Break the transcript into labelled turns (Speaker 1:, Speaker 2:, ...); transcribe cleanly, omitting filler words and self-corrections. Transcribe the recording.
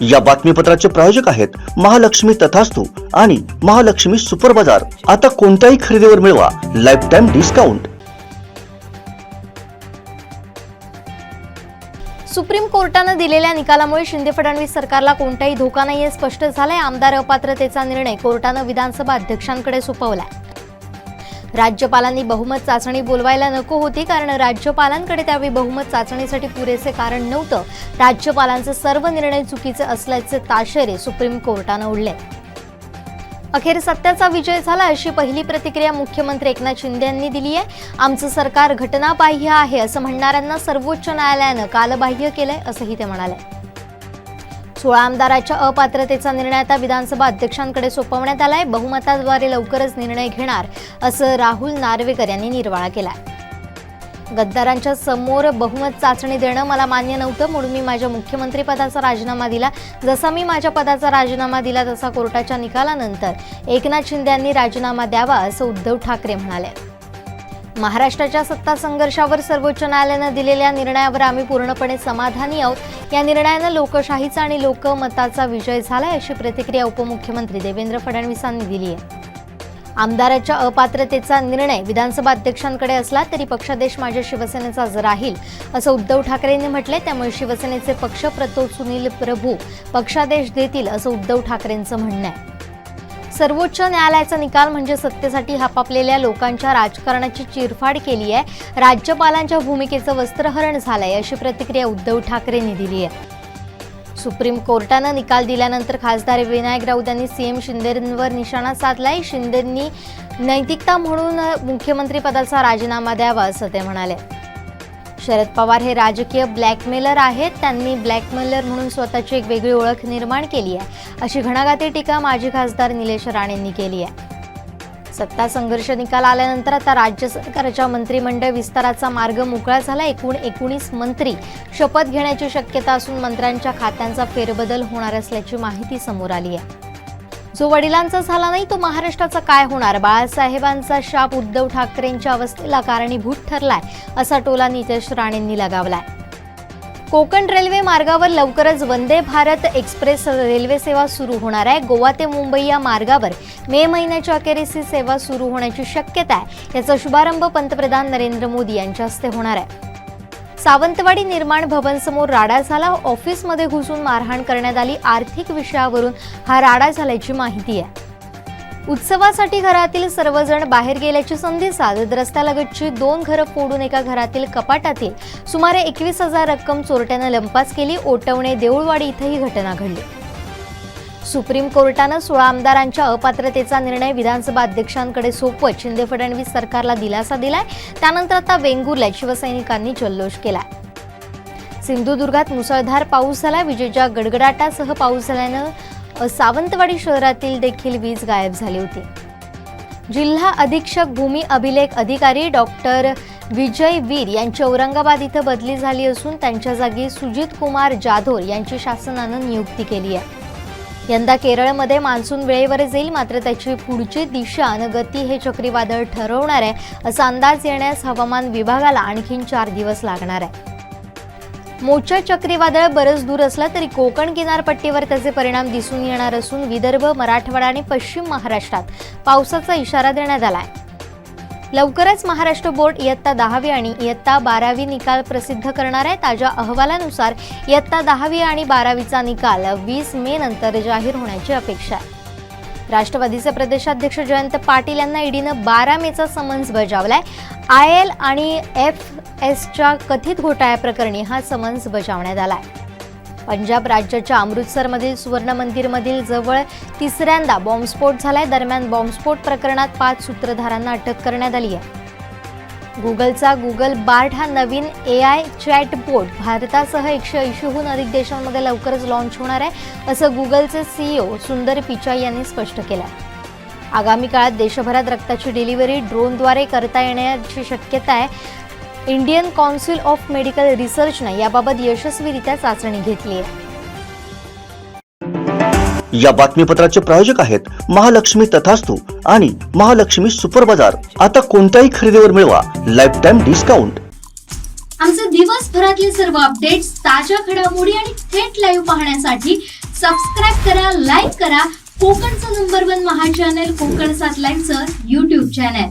Speaker 1: या बातमीपत्राचे प्रायोजक आहेत महालक्ष्मी तथास्तु आणि महालक्ष्मी सुपर बाजार। आता कोणत्याही खरेदीवर मिळवा लाइफ टाइम डिस्काउंट।
Speaker 2: सुप्रीम कोर्टानं दिलेल्या निकालामुळे शिंदे फडणवीस सरकारला कोणताही धोका नाहीये स्पष्ट झालंय। आमदार अपात्रतेचा निर्णय कोर्टानं विधानसभा अध्यक्षांकडे सोपवलाय। राज्यपालांनी बहुमत चाचणी बोलवायला नको होती, कारण राज्यपालांकडे त्यावेळी बहुमत चाचणीसाठी पुरेसे कारण नव्हतं। राज्यपालांचे सर्व निर्णय चुकीचे असल्याचे ताशेरे सुप्रीम कोर्टानं उडले। अखेर सत्याचा विजय झाला अशी पहिली प्रतिक्रिया मुख्यमंत्री एकनाथ शिंदे यांनी दिली आहे। आमचं सरकार घटनाबाह्य आहे असं म्हणणाऱ्यांना सर्वोच्च न्यायालयानं कालबाह्य केलंय असंही ते म्हणाले। 16 आमदारांच्या अपात्रतेचा निर्णय आता विधानसभा अध्यक्षांकडे सोपवण्यात आलाय। बहुमताद्वारे लवकरच निर्णय घेणार असं राहुल नार्वेकर यांनी निर्वाळा केलाय। गद्दारांच्या समोर बहुमत चाचणी देणं मला मान्य नव्हतं, म्हणून मी माझ्या मुख्यमंत्री पदाचा राजीनामा दिला। जसा मी माझ्या पदाचा राजीनामा दिला तसा कोर्टाच्या निकालानंतर एकनाथ शिंदे यांनी राजीनामा द्यावा असं उद्धव ठाकरे म्हणाले। महाराष्ट्राच्या सत्ता संघर्षावर सर्वोच्च न्यायालयानं दिलेल्या निर्णयावर आम्ही पूर्णपणे समाधानी आहोत। या निर्णयानं लोकशाहीचा आणि लोकमताचा विजय झालाय अशी प्रतिक्रिया उपमुख्यमंत्री देवेंद्र फडणवीसांनी दिली आहे। आमदाराच्या अपात्रतेचा निर्णय विधानसभा अध्यक्षांकडे असला तरी पक्षादेश माझ्या शिवसेनेचाच राहील असं उद्धव ठाकरेंनी म्हटलंय। त्यामुळे शिवसेनेचे पक्षप्रतोद सुनील प्रभू पक्षादेश देतील असं उद्धव ठाकरेंचं म्हणणं आहे। सर्वोच्च न्यायालयाचा निकाल म्हणजे सत्तेसाठी हापापलेल्या लोकांच्या राजकारणाची चिरफाड केली आहे, राज्यपालांच्या भूमिकेचं वस्त्रहरण झालंय अशी प्रतिक्रिया उद्धव ठाकरेंनी दिली आहे। सुप्रीम कोर्टानं निकाल दिल्यानंतर खासदार विनायक राऊत यांनी सीएम शिंदेंवर निशाणा साधलाय। शिंदेंनी नैतिकता म्हणून मुख्यमंत्री पदाचा राजीनामा द्यावा असं ते म्हणाले। शरद पवार हे राजकीय ब्लॅकमेलर आहेत, त्यांनी ब्लॅकमेलर म्हणून स्वतःची एक वेगळी ओळख निर्माण केली आहे अशी घणाघाती टीका माजी खासदार निलेश राणेंनी केली आहे। सत्ता संघर्ष निकाल आल्यानंतर आता राज्य सरकारच्या मंत्रिमंडळ विस्ताराचा मार्ग मोकळा झाला। एकूण 19 मंत्री शपथ घेण्याची शक्यता असून मंत्र्यांच्या खात्यांचा फेरबदल होणार असल्याची माहिती समोर आली आहे। जो वडिलांचा झाला नाही तो महाराष्ट्राचा काय होणार? बाळासाहेबांचा शाप उद्धव ठाकरेंच्या अवस्थेला कारणीभूत ठरलाय असा टोला निलेश राणेंनी लगावलाय। कोकण रेल्वे मार्गावर लवकरच वंदे भारत एक्सप्रेस रेल्वे सेवा सुरू होणार आहे। गोवा ते मुंबई या मार्गावर मे महिन्याच्या अखेरीस ही सेवा सुरू होण्याची शक्यता आहे। याचा शुभारंभ पंतप्रधान नरेंद्र मोदी यांच्या हस्ते होणार आहे। सावंतवाडी निर्माण भवन समोर राडा झाला, ऑफिसमध्ये घुसून मारहाण करण्यात आली। आर्थिक विषयावरून हा राडा झाल्याची माहिती आहे। उत्सवासाठी घरातील सर्वजण बाहेर गेल्याची संधी साधत रस्त्यालगतची 2 घरं फोडून एका घरातील कपाटातील सुमारे 21,000 रक्कम चोरट्यानं लंपास केली। ओटवणे देऊळवाडी इथं ही घटना घडली। सुप्रीम कोर्टानं 16 आमदारांच्या अपात्रतेचा निर्णय विधानसभा अध्यक्षांकडे सोपवत शिंदे फडणवीस सरकारला दिलासा दिलाय। त्यानंतर आता वेंगुर्ल्यात शिवसैनिकांनी जल्लोष केलाय। सिंधुदुर्गात मुसळधार पाऊस झाला, विजेच्या गडगडाटासह पाऊस झाल्यानं सावंतवाडी शहरातील देखील वीज गायब झाली होती। जिल्हा अधीक्षक भूमी अभिलेख अधिकारी डॉक्टर विजय वीर यांची औरंगाबाद इथं बदली झाली असून त्यांच्या जागी सुजित कुमार जाधव यांची शासनानं नियुक्ती केली आहे। यंदा केरळमध्ये मान्सून वेळेवर येईल, मात्र त्याची पुढची दिशा आणि गती हे चक्रीवादळ ठरवणार आहे असा अंदाज येण्यास हवामान विभागाला आणखीन 4 दिवस लागणार आहे। मोचा चक्रीवादळ बरंच दूर असलं तरी कोकण किनारपट्टीवर त्याचे परिणाम दिसून येणार असून विदर्भ, मराठवाडा आणि पश्चिम महाराष्ट्रात पावसाचा इशारा देण्यात आलाय। लवकरच महाराष्ट्र बोर्ड इयत्ता 10वी आणि इयत्ता 12वी निकाल प्रसिद्ध करणार आहे। ताज्या अहवालानुसार इयत्ता 10वी आणि 12वीचा निकाल 20 मे नंतर जाहीर होण्याची अपेक्षा आहे। राष्ट्रवादीचे प्रदेशाध्यक्ष जयंत पाटील यांना ईडीनं 12 मेचा समन्स बजावलाय। IL आणि FSच्या कथित घोटाळ्याप्रकरणी हा समन्स बजावण्यात आलाय। पंजाब राज्याच्या अमृतसरमधील सुवर्ण मंदिरमधील जवळ तिसऱ्यांदा बॉम्बस्फोट झालाय। दरम्यान बॉम्बस्फोट प्रकरणात 5 सूत्रधारांना अटक करण्यात आली आहे। गुगलचा गुगल बार्ड हा नवीन AI चॅटबॉट भारतासह 180हून अधिक देशांमध्ये लवकरच लॉन्च होणार आहे असं गुगलचे CEO सुंदर पिचाई यांनी स्पष्ट केलं आहे। आगामी काळात देशभरात रक्ताची डिलिव्हरी ड्रोनद्वारे करता येण्याची शक्यता आहे। इंडियन काउन्सिल ऑफ मेडिकल रिसर्चने याबाबत यशस्वीरित्या चाचणी घेतली आहे।
Speaker 1: या बातमीपत्राचे प्रायोजक आहेत महालक्ष्मी तथास्तु आणि महालक्ष्मी सुपर बाजार। आता कोणत्याही खरेदीवर मिळवा लाइफ टाइम डिस्काउंट।
Speaker 3: आमचे दिवसभरातले सर्व अपडेट्स, ताज्या घडामोडी आणि थेट लाईव्ह पाहण्यासाठी सबस्क्राईब करा, लाईक करा कोकणचं नंबर 1 महा चॅनल कोकण 7 लाईव्हचं YouTube चॅनल.